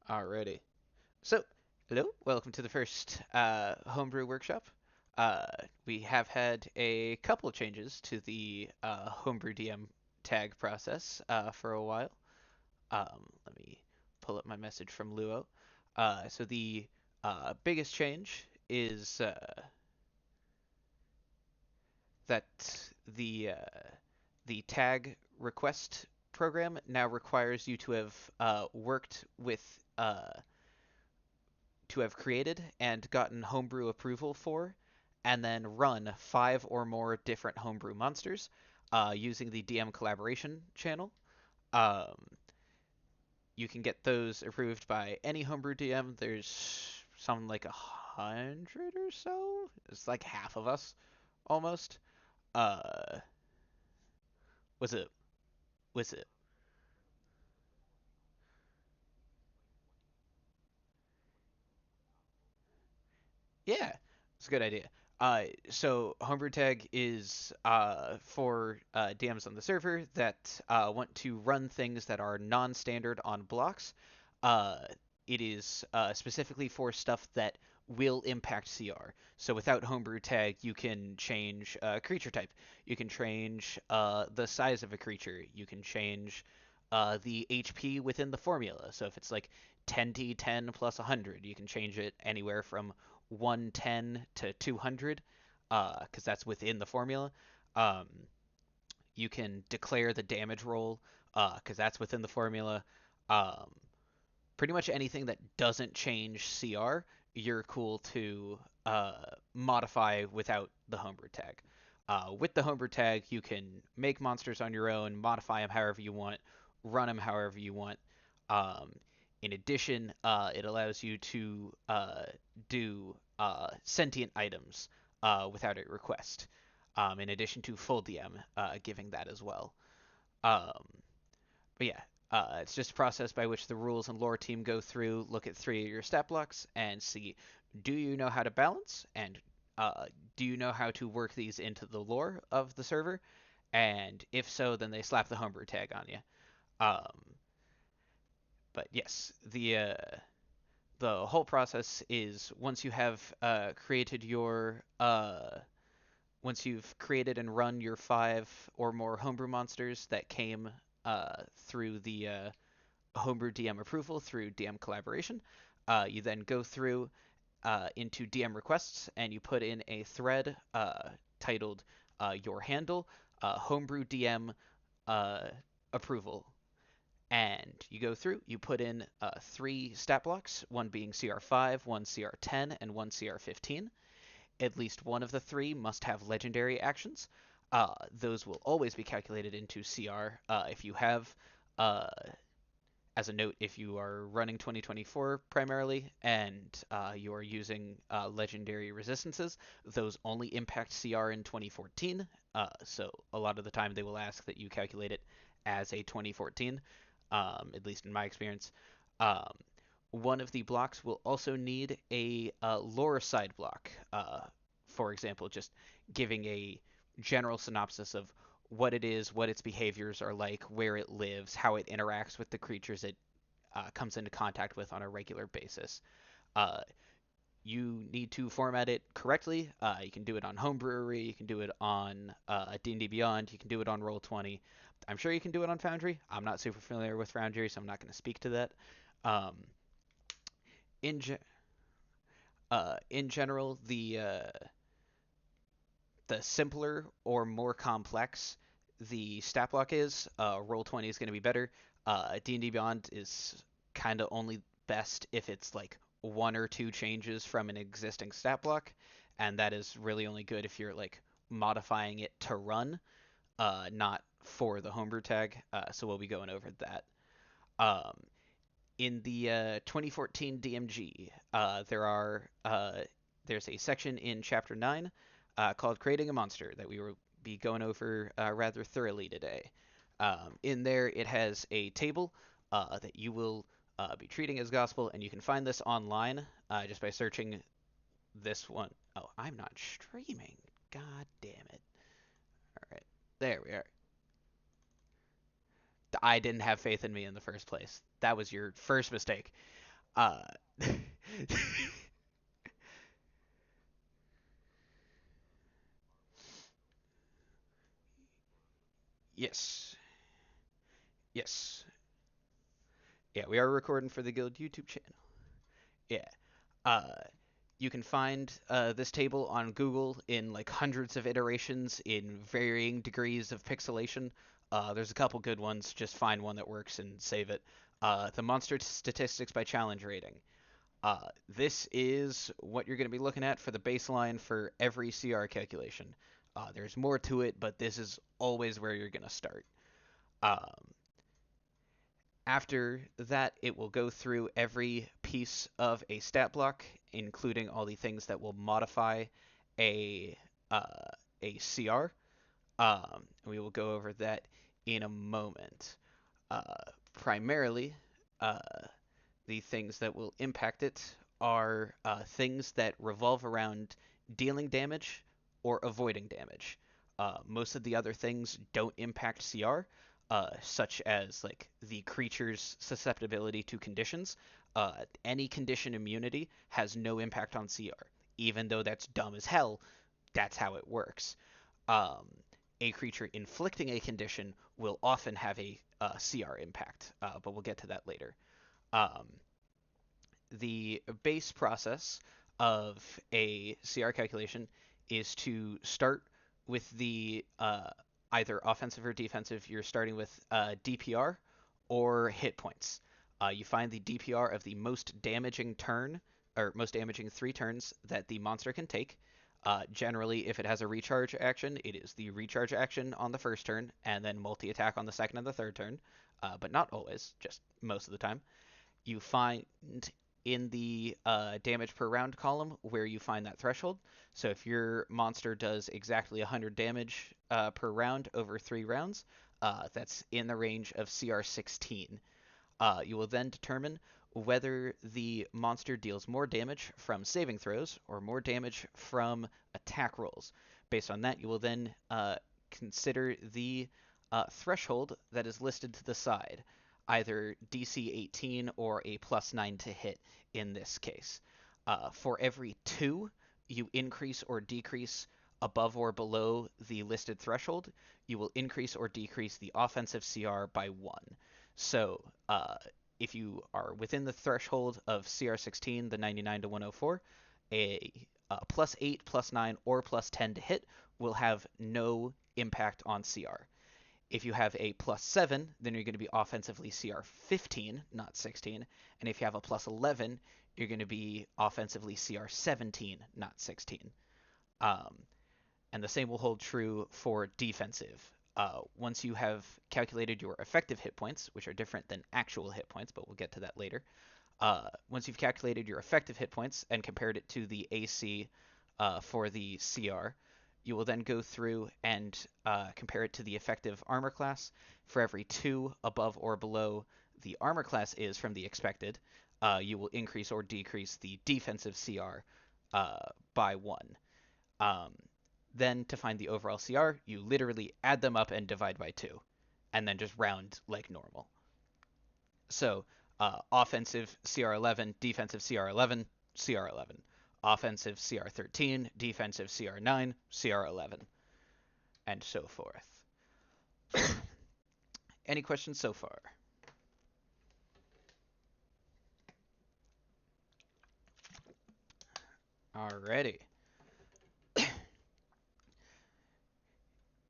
Alrighty. So, hello, welcome to the first Homebrew Workshop. Uh, we have had a couple of changes to the Homebrew DM tag process for a while. Let me pull up my message from Luo. So the biggest change is that the the tag request program now requires you worked with uh, to have created and gotten homebrew approval for, and then run 5 or more different homebrew monsters using the DM collaboration channel. Um, you can get those approved by any homebrew DM. There's something like 100 or so. It's like half of us almost. Uh, was it? Was it? Yeah, it's a good idea. So Homebrew Tag is for DMs on the server that want to run things that are non-standard on blocks. Uh, it is specifically for stuff that will impact CR. So without Homebrew Tag, you can change creature type. You can change the size of a creature. You can change the HP within the formula. So if it's like 10d10 plus 100, you can change it anywhere from 110 to 200 because that's within the formula. Um, you can declare the damage roll because that's within the formula. Um, Pretty much anything that doesn't change CR, you're cool to modify without the homebrew tag. With the homebrew tag, you can make monsters on your own, modify them however you want, run them however you want. Um, in addition, it allows you to do sentient items without a request. In addition to full DM giving that as well. Um, but yeah, it's just a process by which the rules and lore team go through, look at 3 of your stat blocks, and see, do you know how to balance, and do you know how to work these into the lore of the server? And if so, then they slap the homebrew tag on you. Um, but yes, the whole process is once you've created and run your 5 or more homebrew monsters that came through the Homebrew DM approval through DM collaboration. You then go through into DM requests and you put in a thread titled your handle Homebrew DM uh, approval. And you go through, you put in 3 stat blocks, one being CR5, one CR10, and one CR15. At least one of the 3 must have legendary actions. Those will always be calculated into CR. If you have as a note, if you are running 2024 primarily and you are using legendary resistances, those only impact CR in 2014. So a lot of the time they will ask that you calculate it as a 2014, at least in my experience. Um, One of the blocks will also need a lore side block. For example, just giving a general synopsis of what it is, what its behaviors are like, where it lives, how it interacts with the creatures it comes into contact with on a regular basis. Uh, you need to format it correctly. You can do it on Homebrewery, you can do it on D&D Beyond, you can do it on Roll20. I'm sure you can do it on Foundry. I'm not super familiar with Foundry, so I'm not going to speak to that. Um, in ge- in general, the simpler or more complex the stat block is, Roll20 is going to be better. D&D Beyond is kind of only best if it's like 1 or 2 changes from an existing stat block, and that is really only good if you're like modifying it to run, not for the homebrew tag. So we'll be going over that. Um, in the 2014 DMG, there's a section in Chapter 9 called Creating a Monster that we will be going over rather thoroughly today. In there, it has a table that you will be treating as gospel, and you can find this online just by searching this one. Oh, I'm not streaming. God damn it. All right. There we are. I didn't have faith in me in the first place. That was your first mistake. Uh, yes, yes, yeah. We are recording for the Guild YouTube channel. Yeah. Uh, you can find this table on Google in like hundreds of iterations in varying degrees of pixelation. There's a couple good ones. Just find one that works and save it. The monster statistics by challenge rating. This is what you're going to be looking at for the baseline for every CR calculation. There's more to it, but this is always where you're going to start. Um, After that, it will go through every piece of a stat block, including all the things that will modify a uh, a CR. We will go over that in a moment. Primarily, uh, the things that will impact it are things that revolve around dealing damage or avoiding damage. Most of the other things don't impact CR, such as like the creature's susceptibility to conditions. Any condition immunity has no impact on CR, even though that's dumb as hell. That's how it works. Um, a creature inflicting a condition will often have a CR impact, but we'll get to that later. Um, the base process of a CR calculation is to start with the either offensive or defensive. You're starting with DPR or hit points. You find the DPR of the most damaging turn or most damaging 3 turns that the monster can take. Generally, if it has a recharge action, it is the recharge action on the first turn and then multi attack on the second and the third turn, but not always, just most of the time. You find in the damage per round column where you find that threshold. So if your monster does exactly 100 damage per round over 3 rounds, that's in the range of CR 16. You will then determine whether the monster deals more damage from saving throws or more damage from attack rolls. Based on that, you will then consider the threshold that is listed to the side, either DC 18 or a +9 to hit in this case. For every 2 you increase or decrease above or below the listed threshold, you will increase or decrease the offensive CR by 1. So if you are within the threshold of CR16, the 99 to 104, a +8, +9, or +10 to hit will have no impact on CR. If you have a +7, then you're going to be offensively CR 15, not 16. And if you have a +11, you're going to be offensively CR 17, not 16. Um, and the same will hold true for defensive. Once you have calculated your effective hit points, which are different than actual hit points, but we'll get to that later. Once you've calculated your effective hit points and compared it to the AC for the CR, you will then go through and compare it to the effective armor class. For every 2 above or below the armor class is from the expected, you will increase or decrease the defensive CR by 1. Um, then to find the overall CR, you literally add them up and divide by 2, and then just round like normal. So offensive CR11, defensive CR11, CR11. Offensive CR13, defensive CR9, CR11, and so forth. Any questions so far? Alrighty.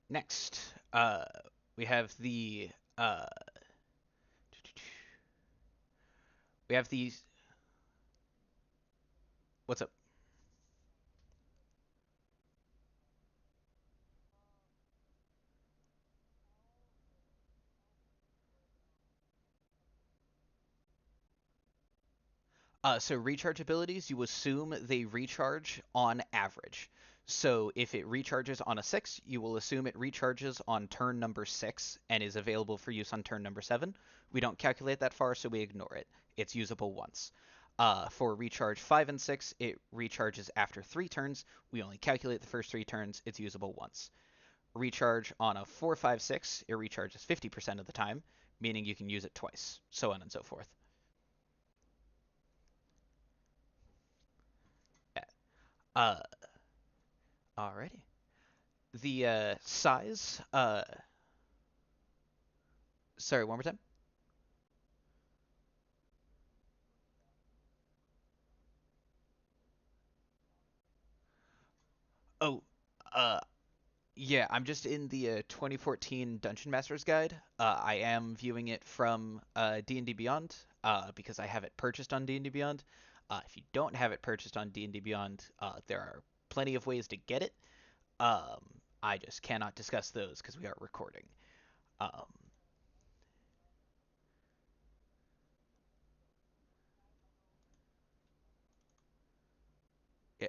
Next, we have the uh, we have these. What's up? So recharge abilities, you assume they recharge on average. So if it recharges on a 6, you will assume it recharges on turn number 6 and is available for use on turn number 7. We don't calculate that far, so we ignore it. It's usable once. For recharge 5 and 6, it recharges after 3 turns. We only calculate the first 3 turns. It's usable once. Recharge on a 4, 5, 6, it recharges 50% of the time, meaning you can use it twice, so on and so forth. Uh, Alrighty. The size. Sorry, one more time. Oh, uh, yeah. I'm just in the 2014 Dungeon Master's Guide. I am viewing it from D&D Beyond because I have it purchased on D&D Beyond. If you don't have it purchased on D&D Beyond, there are plenty of ways to get it. Um, I just cannot discuss those because we are recording. Um, yeah,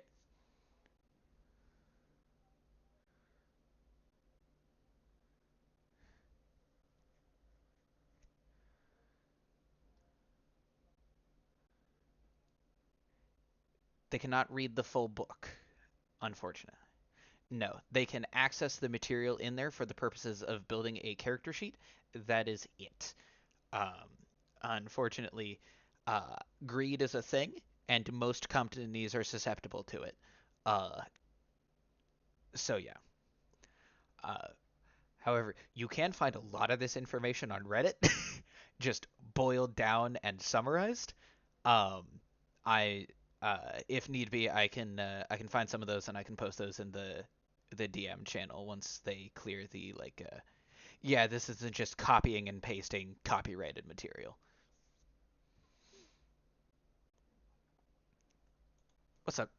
they cannot read the full book, unfortunately. No, they can access the material in there for the purposes of building a character sheet. That is it. Um, Unfortunately, uh, greed is a thing, and most companies are susceptible to it. Uh, so yeah. Uh, However, you can find a lot of this information on Reddit, just boiled down and summarized. Um, I, if need be, I can find some of those and I can post those in the DM channel once they clear the yeah, this isn't just copying and pasting copyrighted material. What's up?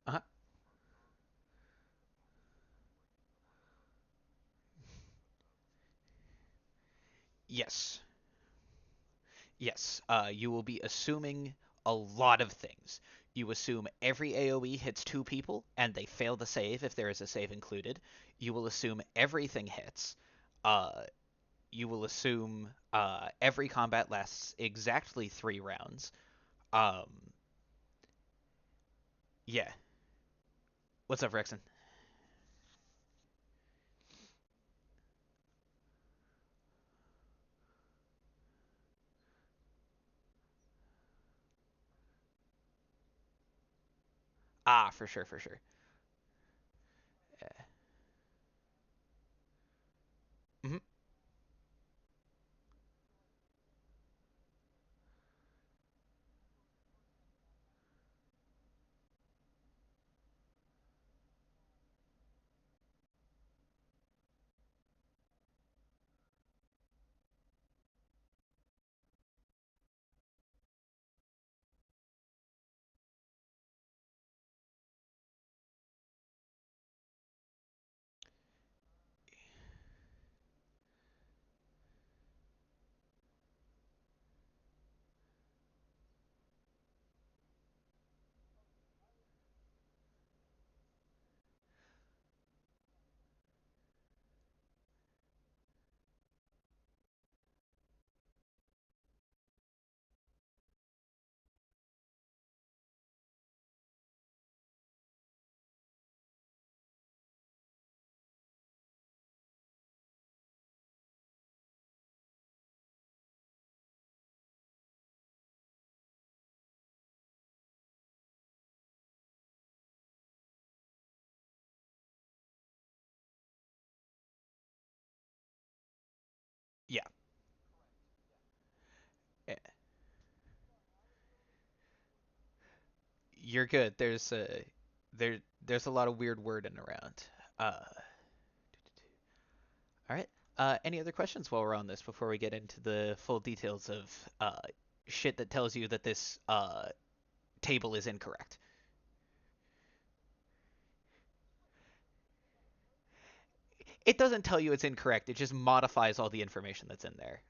Uh-huh. Yes. Yes. You will be assuming a lot of things. You assume every AoE hits two people and they fail the save if there is a save included. You will assume everything hits. Uh, you will assume every combat lasts exactly 3 rounds. Um, yeah. What's up, Rexon? Ah, for sure, for sure. Mhm. Yeah. Eh, You're good. There's a lot of weird wording around. Uh, all right. Any other questions while we're on this before we get into the full details of shit that tells you that this table is incorrect? It doesn't tell you it's incorrect. It just modifies all the information that's in there.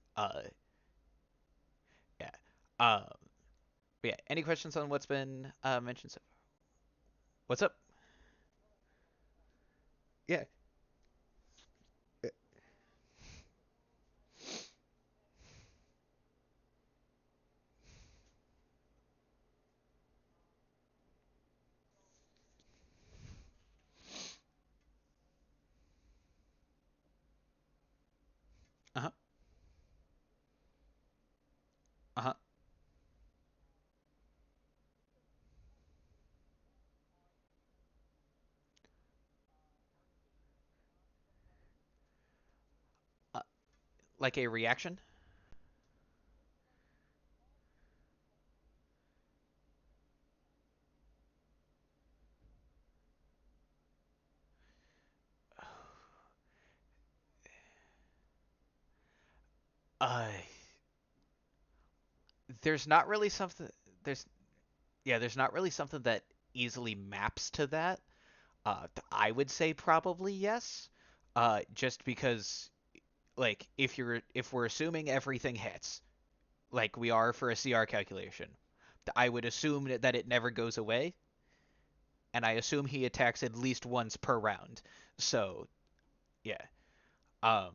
Yeah. Um, yeah. Any questions on what's been mentioned so far? What's up? Yeah. Uh-huh. Uh-huh. Uh, like a reaction? Uh, there's not really something there's yeah, there's not really something that easily maps to that. I would say probably yes. Just because like if we're assuming everything hits, like we are for a CR calculation, I would assume that it never goes away, and I assume he attacks at least once per round. So yeah, um,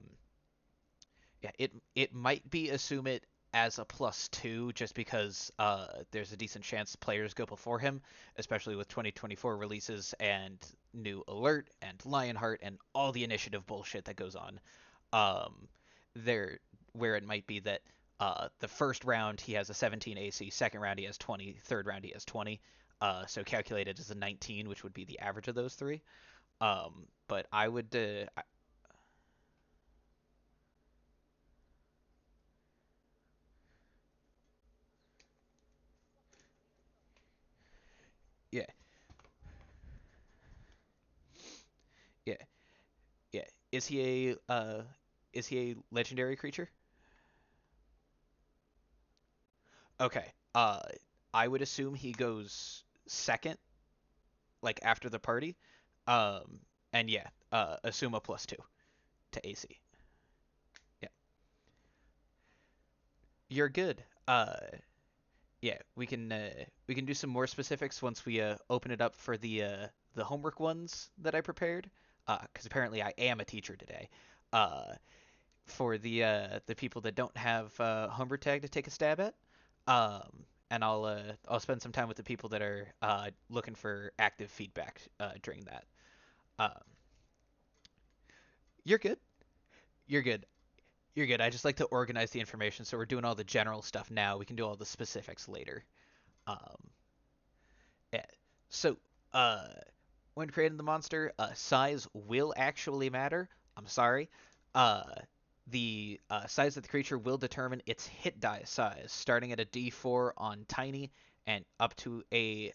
yeah, it might be assume it as a +2 just because there's a decent chance players go before him, especially with 2024 releases and new alert and Lionheart and all the initiative bullshit that goes on. Um, there where it might be that the first round he has a 17 AC, second round he has 20, third round he has 20. So calculated as a 19, which would be the average of those three. But I would, yeah, yeah, yeah. Is he a legendary creature? Okay. I would assume he goes second, like after the party. And yeah, assume a +2 to AC. Yeah, you're good. Yeah, we can do some more specifics once we open it up for the homework ones that I prepared. Because apparently I am a teacher today. Uh, for the people that don't have homebrew tag to take a stab at. And I'll spend some time with the people that are looking for active feedback during that. Um, you're good. You're good. You're good. I just like to organize the information, so we're doing all the general stuff now. We can do all the specifics later. Um, yeah. So, uh, when creating the monster, size will actually matter. I'm sorry. Uh, the size of the creature will determine its hit die size, starting at a D4 on Tiny and up to a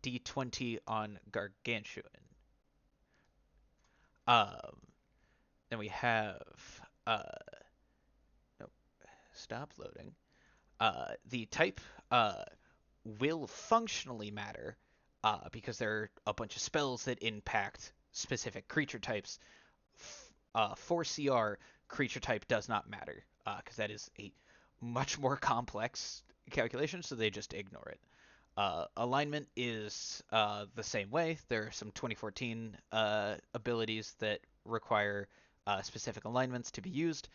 D20 on Gargantuan. Um, then we have uh, no, stop loading. The type uh, will functionally matter because there are a bunch of spells that impact specific creature types. For CR, creature type does not matter because that is a much more complex calculation, so they just ignore it. Alignment is the same way. There are some 2014 abilities that require specific alignments to be used.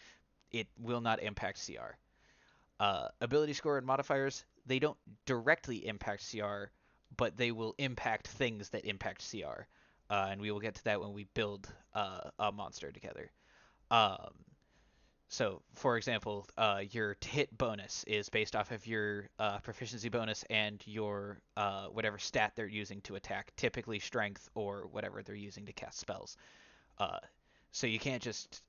It will not impact CR. Ability score and modifiers, they don't directly impact CR, but they will impact things that impact CR. And we will get to that when we build a monster together. Um, so, for example, your hit bonus is based off of your proficiency bonus and your whatever stat they're using to attack, typically strength or whatever they're using to cast spells. Uh, so you can't just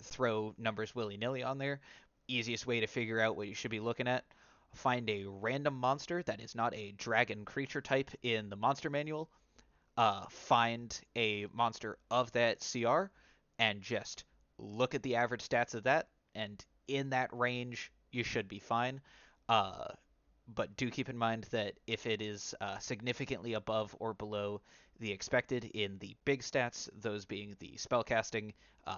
throw numbers willy nilly on there. Easiest way to figure out what you should be looking at: find a random monster that is not a dragon creature type in the monster manual. Find a monster of that CR and just look at the average stats of that, and in that range, you should be fine. Uh, but do keep in mind that if it is significantly above or below the expected in the big stats, those being the spellcasting,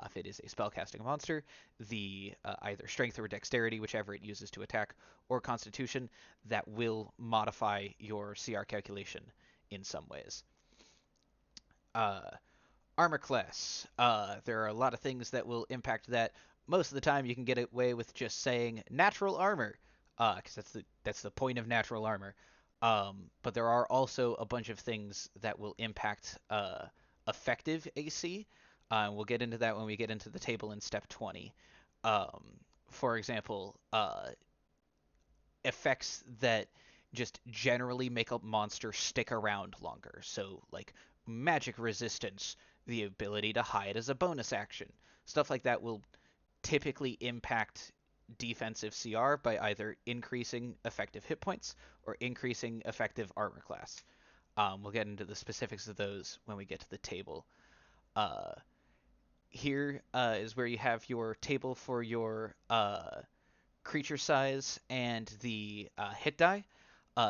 if it is a spellcasting monster, the either strength or dexterity, whichever it uses to attack, or constitution, that will modify your CR calculation in some ways. Uh, Armor class. There are a lot of things that will impact that. Most of the time, you can get away with just saying natural armor, because that's the point of natural armor. But there are also a bunch of things that will impact effective AC. And we'll get into that when we get into the table in step 20. Um, for example, effects that just generally make a monster stick around longer. So, like magic resistance, the ability to hide as a bonus action. Stuff like that will typically impact defensive CR by either increasing effective hit points or increasing effective armor class. We'll get into the specifics of those when we get to the table. Uh, Here is where you have your table for your creature size and the hit die.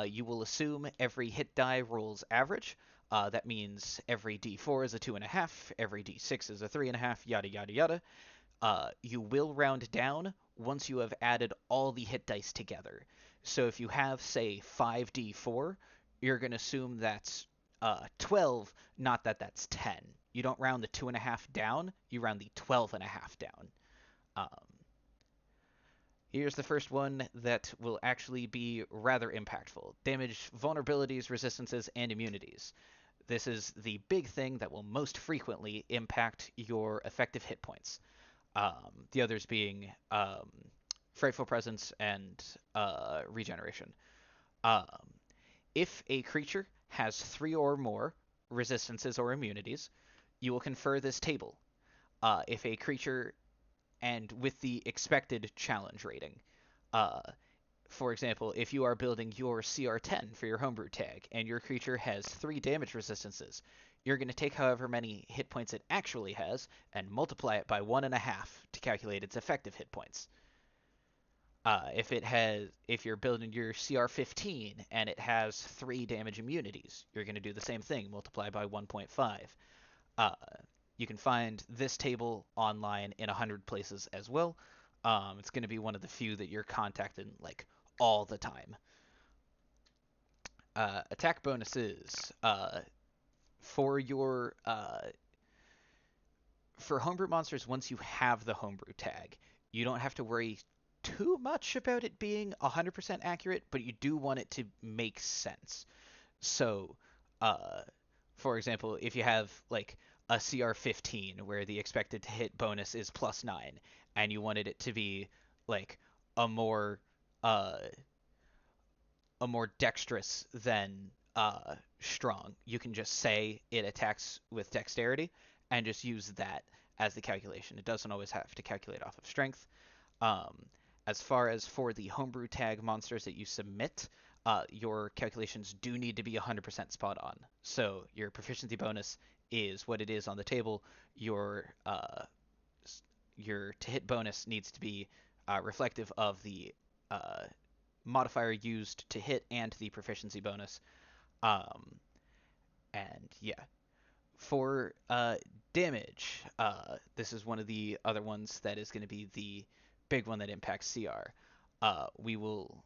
You will assume every hit die rolls average. That means every d4 is a 2.5, every d6 is a 3.5, yada yada yada. You will round down once you have added all the hit dice together. So if you have, say, 5d4, you're going to assume that's 12, not that that's 10. You don't round the 2.5 down, you round the 12.5 down. Um, Here's the first one that will actually be rather impactful. Damage vulnerabilities, resistances, and immunities. This is the big thing that will most frequently impact your effective hit points. The others being Frightful Presence and Regeneration. Um, if a creature has 3 or more resistances or immunities, you will confer this table. If a creature and with the expected challenge rating. Uh, for example, if you are building your CR10 for your homebrew tag and your creature has 3 damage resistances, you're going to take however many hit points it actually has and multiply it by 1.5 to calculate its effective hit points. If you're building your CR15 and it has 3 damage immunities, you're going to do the same thing, multiply by 1.5. Uh, you can find this table online in 100 places as well. It's going to be one of the few that you're contacting like all the time. Attack bonuses for your for homebrew monsters. Once you have the homebrew tag, you don't have to worry too much about it being 100% accurate, but you do want it to make sense. So, uh, for example, if you have like a CR15 where the expected to hit bonus is +9, and you wanted it to be like a more uh, a more dexterous than strong, you can just say it attacks with dexterity and just use that as the calculation. It doesn't always have to calculate off of strength. Um, as far as for the homebrew tag monsters that you submit, your calculations do need to be 100% spot on. So your proficiency bonus is what it is on the table. Your to hit bonus needs to be reflective of the uh, modifier used to hit and the proficiency bonus. Um, and yeah, for damage, this is one of the other ones that is going to be the big one that impacts CR. We will,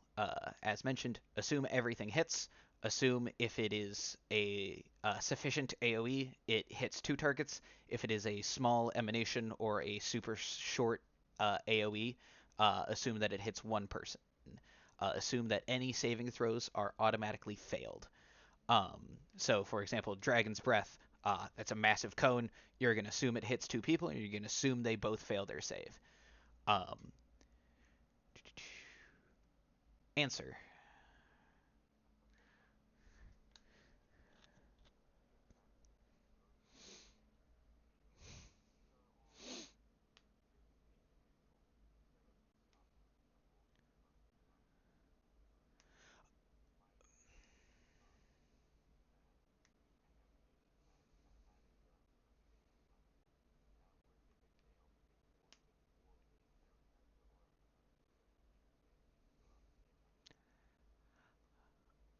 as mentioned, assume everything hits. Assume if it is a sufficient AoE, it hits 2 targets. If it is a small emanation or a super short AoE, assume that it hits 1 person. Assume that any saving throws are automatically failed. Um, so, for example, Dragon's Breath, that's a massive cone. You're going to assume it hits 2 people, and you're going to assume they both fail their save. Um, Answer.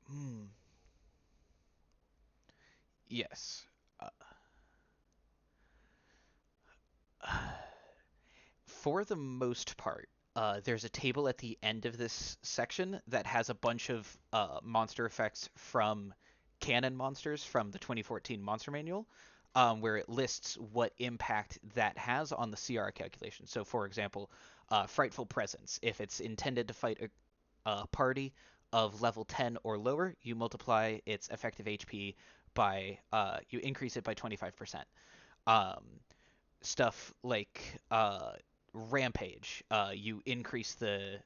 Hmm. Yes. Uh, for the most part, there's a table at the end of this section that has a bunch of monster effects from canon monsters from the 2014 Monster Manual, where it lists what impact that has on the CR calculation. So, for example, Frightful Presence. If it's intended to fight a party of level 10 or lower, you multiply its effective HP by, you increase it by 25%. Um, Stuff like Rampage, you increase the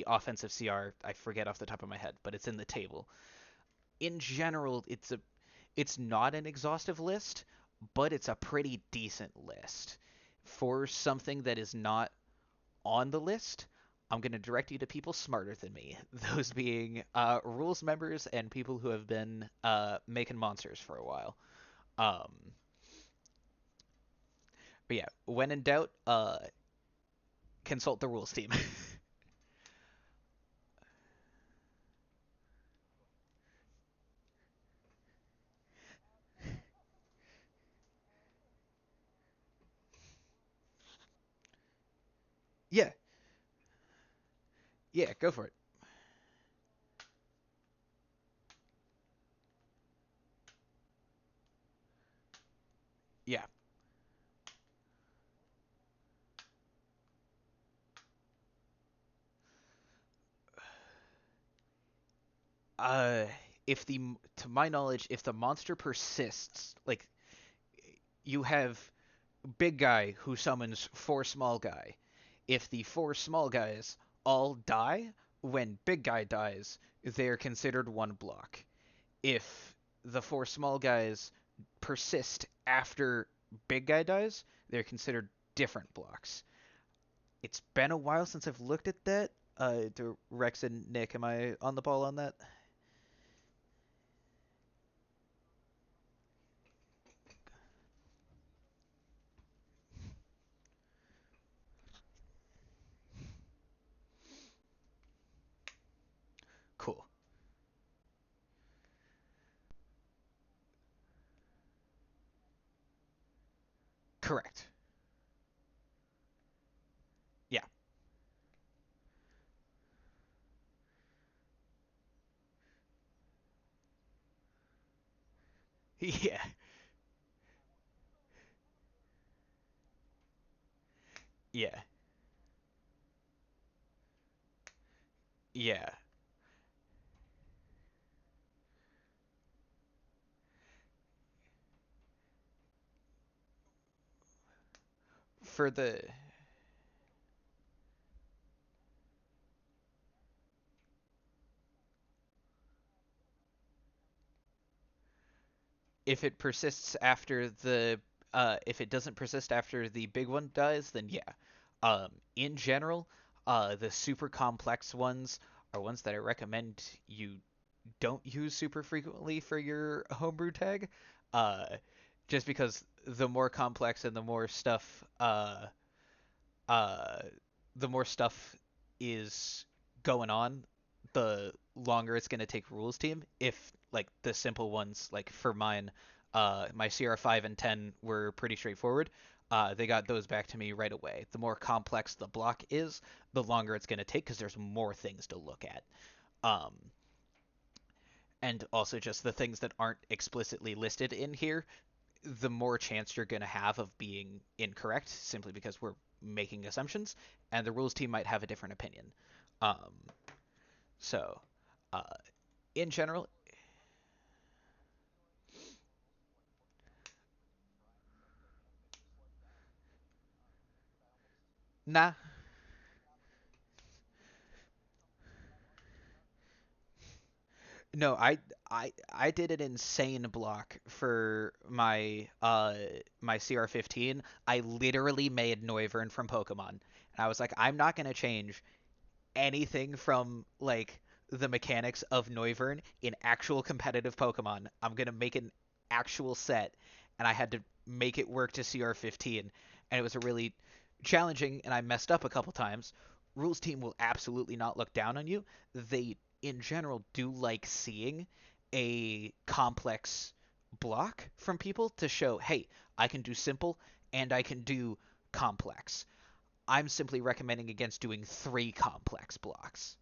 offensive CR. I forget off the top of my head, but it's in the table. In general, it's not an exhaustive list, but it's a pretty decent list for something that is not on the list. I'm going to direct you to people smarter than me, those being rules members and people who have been making monsters for a while. Um, but yeah, when in doubt, consult the rules team. Yeah, yeah, go for it. Yeah. Uh, if the to my knowledge, if the monster persists, like you have big guy who summons four small guy. If the four small guys all die when big guy dies, they're considered one block. If the four small guys persist after big guy dies, they're considered different blocks. It's been a while since I've looked at that. Rex and Nick, am I on the ball on that? Cool. Correct. Yeah. Yeah. Yeah. Yeah. For the if it persists after the if it doesn't persist after the big one dies, then yeah. In general, the super complex ones are ones that I recommend you don't use super frequently for your homebrew tag. Uh, just because the more complex and uh, the more stuff is going on, the longer it's going to take rules team. If like the simple ones, like for mine, my CR5 and 10 were pretty straightforward. They got those back to me right away. The more complex the block is, the longer it's going to take because there's more things to look at. Um, and also just the things that aren't explicitly listed in here, the more chance you're going to have of being incorrect simply because we're making assumptions, and the rules team might have a different opinion. Um, so, uh, in general, nah. No, I did an insane block for my CR15. I literally made Noivern from Pokemon. And I was like, I'm not gonna change anything from like the mechanics of Noivern in actual competitive Pokemon. I'm gonna make an actual set, and I had to make it work to CR15, and it was a really challenging, and I messed up a couple times. Rules team will absolutely not look down on you. They, in general, do like seeing a complex block from people to show, hey, I can do simple and I can do complex. I'm simply recommending against doing three complex blocks.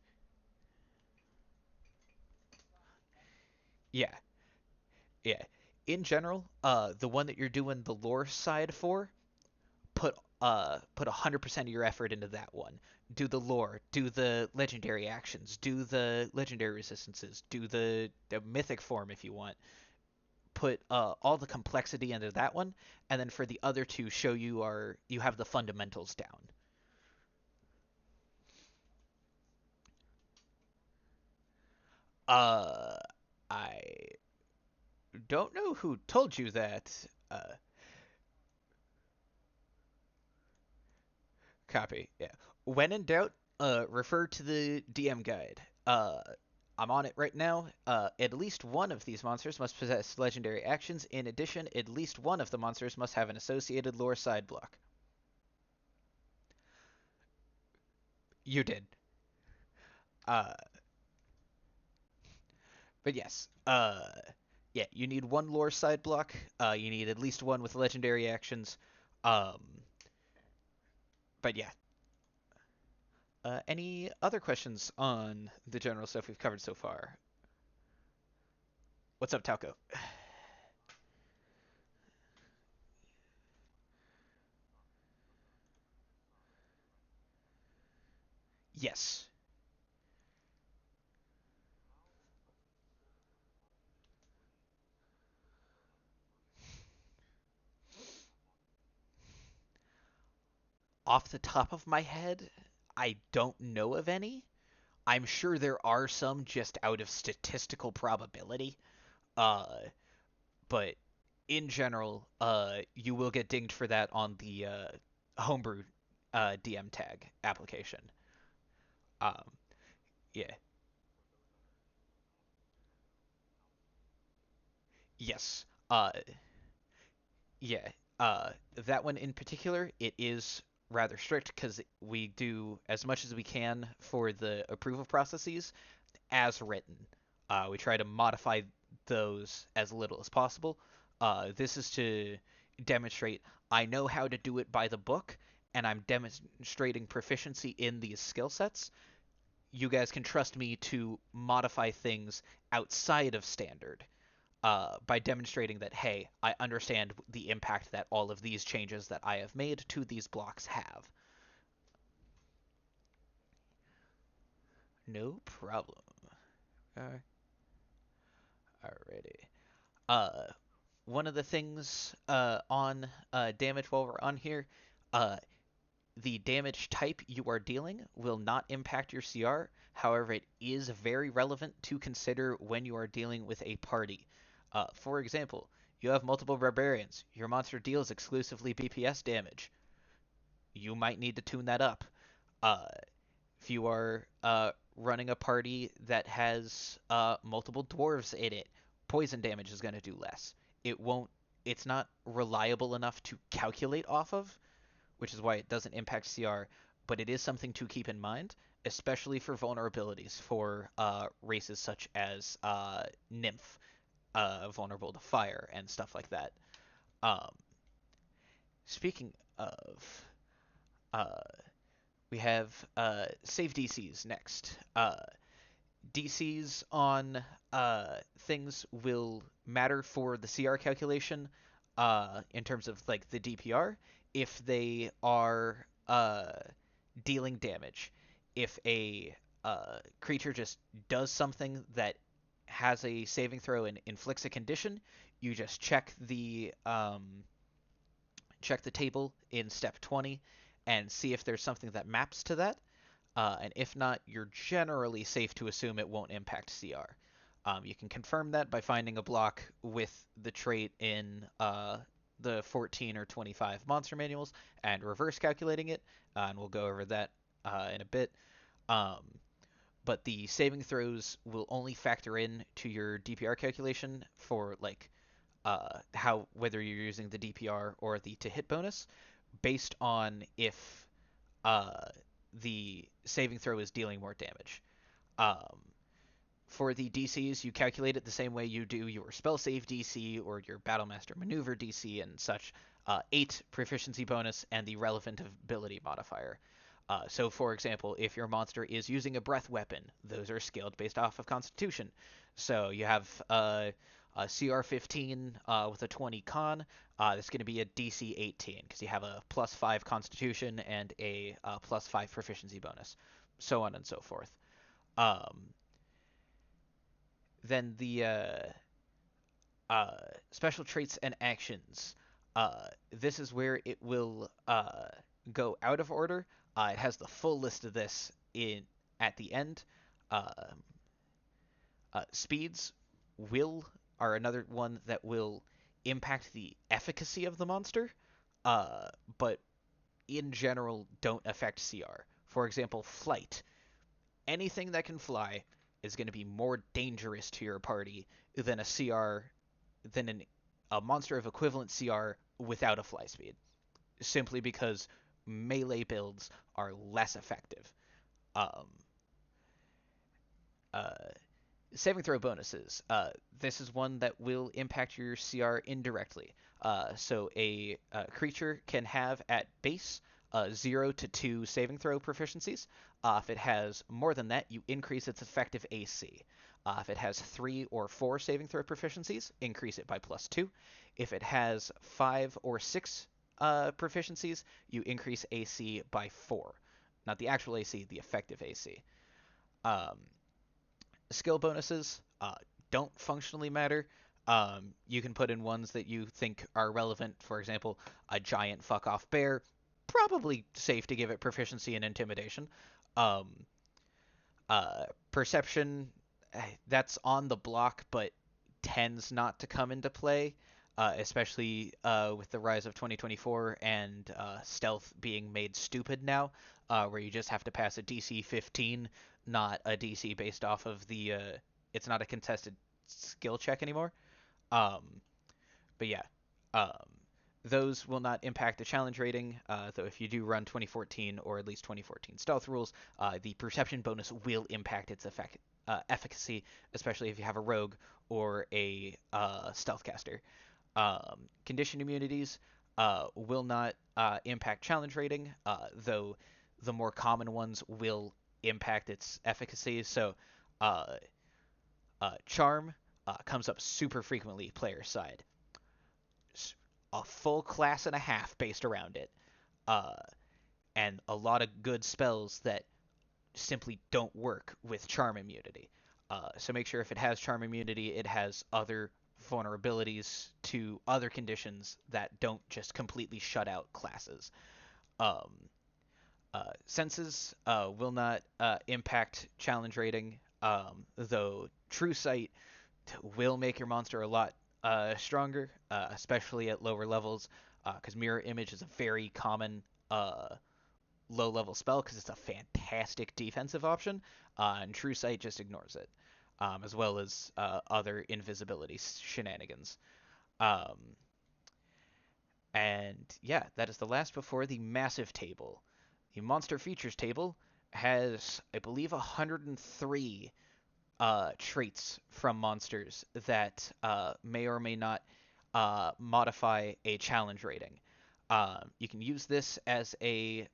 Yeah, yeah. In general, the one that you're doing the lore side for, put 100% of your effort into that one. Do the lore, do the legendary actions, do the legendary resistances, do the mythic form if you want. put all the complexity into that one, and then for the other two, show you have the fundamentals down. Uh, I don't know who told you that. Copy. Yeah. When in doubt, refer to the DM guide. I'm on it right now. At least one of these monsters must possess legendary actions. In addition, at least one of the monsters must have an associated lore side block. You did. Uh, but yes. Yeah, you need one lore side block. You need at least one with legendary actions. Um, but yeah. Any other questions on the general stuff we've covered so far? What's up, Talco? Yes. Off the top of my head, I don't know of any. I'm sure there are some just out of statistical probability. Uh, but in general, you will get dinged for that on the homebrew DM tag application. Um, yeah, yes, yeah. That one in particular, it is rather strict because we do as much as we can for the approval processes as written. We try to modify those as little as possible. This is to demonstrate I know how to do it by the book, and I'm demonstrating proficiency in these skill sets. You guys can trust me to modify things outside of standard by demonstrating that, hey, I understand the impact that all of these changes that I have made to these blocks have. No problem. Alrighty. Uh, One of the things on damage while we're on here, uh, the damage type you are dealing will not impact your CR. However, it is very relevant to consider when you are dealing with a party. For example, you have multiple barbarians. Your monster deals exclusively BPS damage. You might need to tune that up. Uh, if you are running a party that has multiple dwarves in it, poison damage is going to do less. It won't. It's not reliable enough to calculate off of, which is why it doesn't impact CR. But it is something to keep in mind, especially for vulnerabilities for races such as Nymph, vulnerable to fire and stuff like that. Um, Speaking of, uh, we have save DCs next. DCs on things will matter for the CR calculation in terms of like the DPR if they are dealing damage. If a creature just does something that has a saving throw and inflicts a condition, you just check the table in step 20 and see if there's something that maps to that. And if not, you're generally safe to assume it won't impact CR. You can confirm that by finding a block with the trait in the 14 or 25 monster manuals and reverse calculating it, and we'll go over that in a bit. Um, but the saving throws will only factor in to your DPR calculation for like how whether you're using the DPR or the to hit bonus based on if uh, the saving throw is dealing more damage. Um, for the DCs, you calculate it the same way you do your spell save DC or your Battlemaster maneuver DC and such. 8 proficiency bonus and the relevant ability modifier. So, for example, if your monster is using a breath weapon, those are scaled based off of Constitution. So you have a CR 15 with a 20 con. That's going to be a DC 18 because you have a plus 5 Constitution and a plus 5 proficiency bonus, so on and so forth. Um, then Uh, Special traits and actions. This is where it will go out of order. It has the full list of this in at the end. Uh, Speeds will are another one that will impact the efficacy of the monster, uh, but in general don't affect CR. For example, flight. Anything that can fly is going to be more dangerous to your party than a monster of equivalent CR without a fly speed, simply because melee builds are less effective. Um, uh, Saving throw bonuses. This is one that will impact your CR indirectly. So a creature can have at base 0 to 2 saving throw proficiencies. If it has more than that, you increase its effective AC. If it has 3 or 4 saving throw proficiencies, increase it by plus 2. If it has 5 or 6 proficiencies, you increase AC by 4. Not the actual AC, the effective AC. Um, Skill bonuses don't functionally matter. You can put in ones that you think are relevant. For example, a giant fuck off bear, probably safe to give it proficiency in intimidation. Um, Perception, that's on the block, but tends not to come into play, especially with the rise of 2024 and stealth being made stupid now, where you just have to pass a DC 15, not a DC based off of the. It's not a contested skill check anymore. Um, but yeah, um, those will not impact the challenge rating, though if you do run 2014 or at least 2014 stealth rules, the perception bonus will impact its efficacy, especially if you have a rogue or a stealth caster. Condition immunities will not impact challenge rating, though the more common ones will impact its efficacy. So, uh, Charm comes up super frequently player side. A full class and a half based around it, uh, and a lot of good spells that simply don't work with Charm immunity. So make sure if it has Charm immunity, it has other vulnerabilities to other conditions that don't just completely shut out classes. Um, Senses will not impact challenge rating, though True Sight will make your monster a lot stronger, especially at lower levels, because Mirror Image is a very common low level spell because it's a fantastic defensive option, and True Sight just ignores it, as well as other invisibility shenanigans. Um, and yeah, that is the last before the massive table. The monster features table has, I believe, 103 traits from monsters that may or may not modify a challenge rating. You can use this as a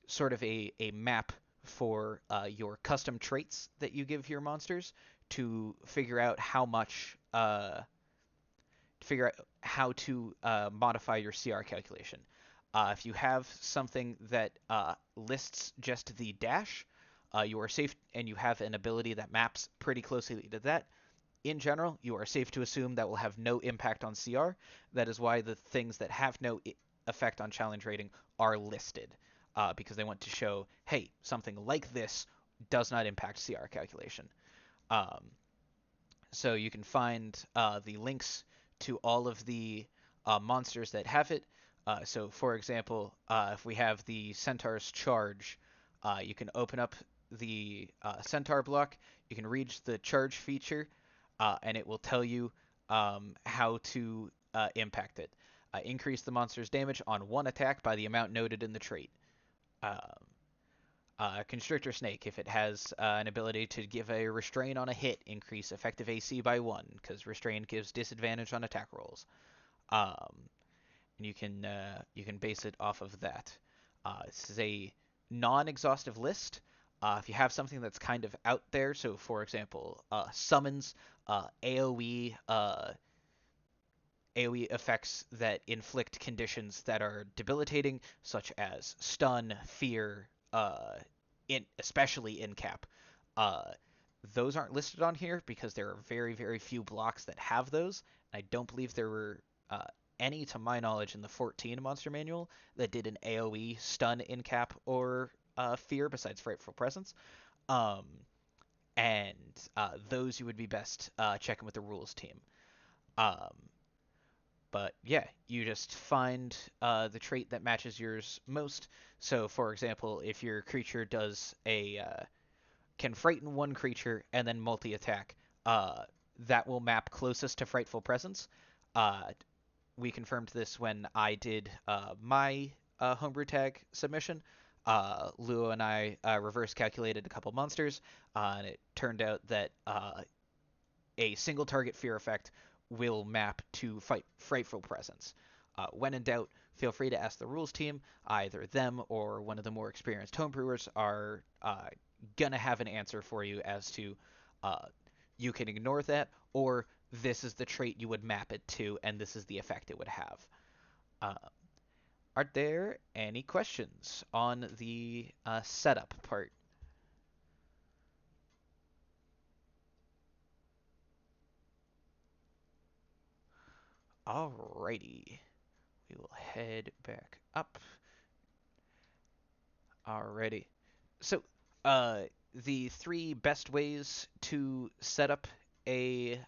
sort of a map for your custom traits that you give your monsters to figure out how to modify your CR calculation. If you have something that lists just the dash, you are safe, and you have an ability that maps pretty closely to that. In general, you are safe to assume that will have no impact on CR. That is why the things that have no effect on challenge rating are listed, because they want to show, hey, something like this does not impact CR calculation. Um, so you can find the links to all of the monsters that have it. So, for example, if we have the Centaur's Charge, you can open up the Centaur block. You can read the Charge feature, and it will tell you how to impact it. Increase the monster's damage on one attack by the amount noted in the trait. Um, Constrictor Snake, if it has an ability to give a restrain on a hit, increase effective AC by 1, because restrain gives disadvantage on attack rolls. Um, and you can base it off of that. This is a non-exhaustive list. If you have something that's kind of out there, so for example, summons, AoE effects that inflict conditions that are debilitating, such as stun, fear, especially in cap. Uh, Those aren't listed on here because there are very, very few blocks that have those. I don't believe there were uh, any, to my knowledge, in the 14 Monster Manual that did an AoE stun, incap, or fear besides Frightful Presence. Um, and those you would be best checking with the rules team. Um, but yeah, you just find the trait that matches yours most. So, for example, if your creature does a can frighten one creature and then multi-attack, uh, that will map closest to Frightful Presence. Uh, we confirmed this when I did my homebrew tag submission. Luo and I reverse calculated a couple monsters, and it turned out that a single target fear effect will map to Frightful Presence. When in doubt, feel free to ask the rules team. Either them or one of the more experienced homebrewers are gonna have an answer for you as to uh, you can ignore that, or this is the trait you would map it to, and this is the effect it would have. Uh, are there any questions on the setup part? Alrighty, we will head back up. Alrighty. So, uh, the three best ways to set up a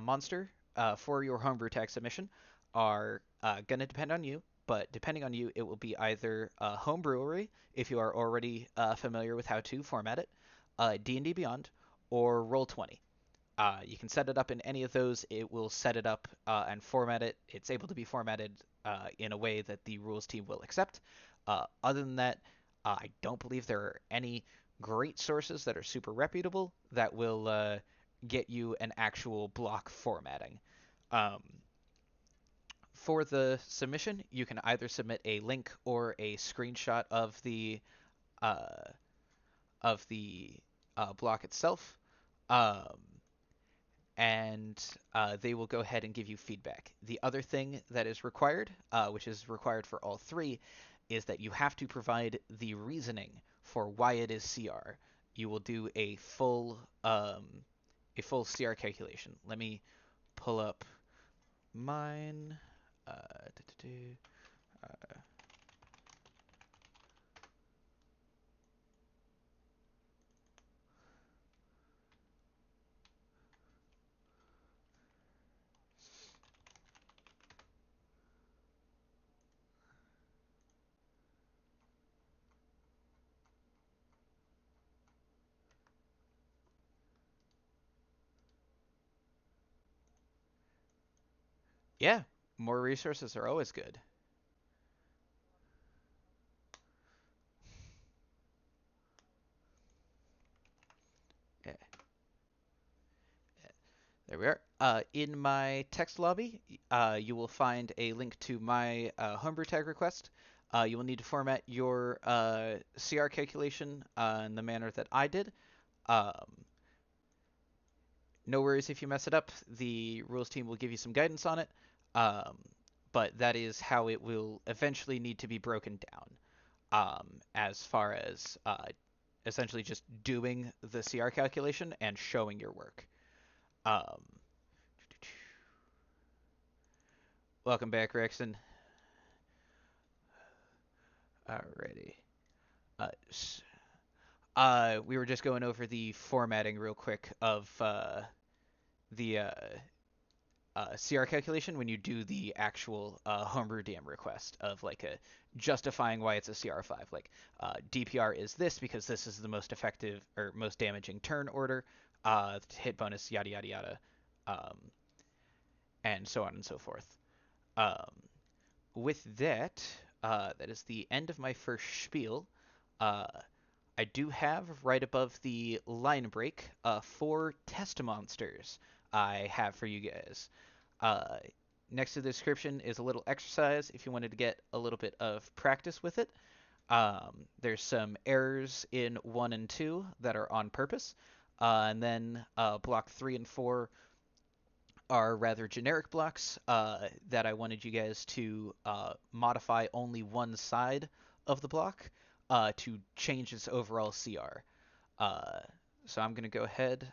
monster for your homebrew tag submission are going to depend on you, but depending on you, it will be either homebrewery, if you are already familiar with how to format it, D&D Beyond, or Roll20. You can set it up in any of those. It will set it up and format it. It's able to be formatted in a way that the rules team will accept. Other than that, I don't believe there are any great sources that are super reputable that will get you an actual block formatting. Um, for the submission, you can either submit a link or a screenshot uh, of the block itself. Um, and they will go ahead and give you feedback. The other thing that is required, which is required for all three, is that you have to provide the reasoning for why it is CR. You will do a full CR calculation. Let me pull up mine. Uh, yeah, more resources are always good. Yeah, there we are. In my text lobby, you will find a link to my homebrew tag request. You will need to format your CR calculation in the manner that I did. Um, no worries if you mess it up. The rules team will give you some guidance on it. Um, but that is how it will eventually need to be broken down. As far as essentially just doing the CR calculation and showing your work. Um, welcome back, Rexon. Alrighty. Uh, we were just going over the formatting real quick of the CR calculation when you do the actual homebrew DM request of like justifying why it's a CR5. Like DPR is this because this is the most effective or most damaging turn order, hit bonus, yada yada yada, um, and so on and so forth. Um, with that, that is the end of my first spiel. Uh, I do have right above the line break 4 test monsters I have for you guys. Uh, next to the description is a little exercise if you wanted to get a little bit of practice with it. There's some errors in 1 and 2 that are on purpose. And then block 3 and 4 are rather generic blocks that I wanted you guys to modify only one side of the block to change its overall CR. Uh, So I'm going to go ahead.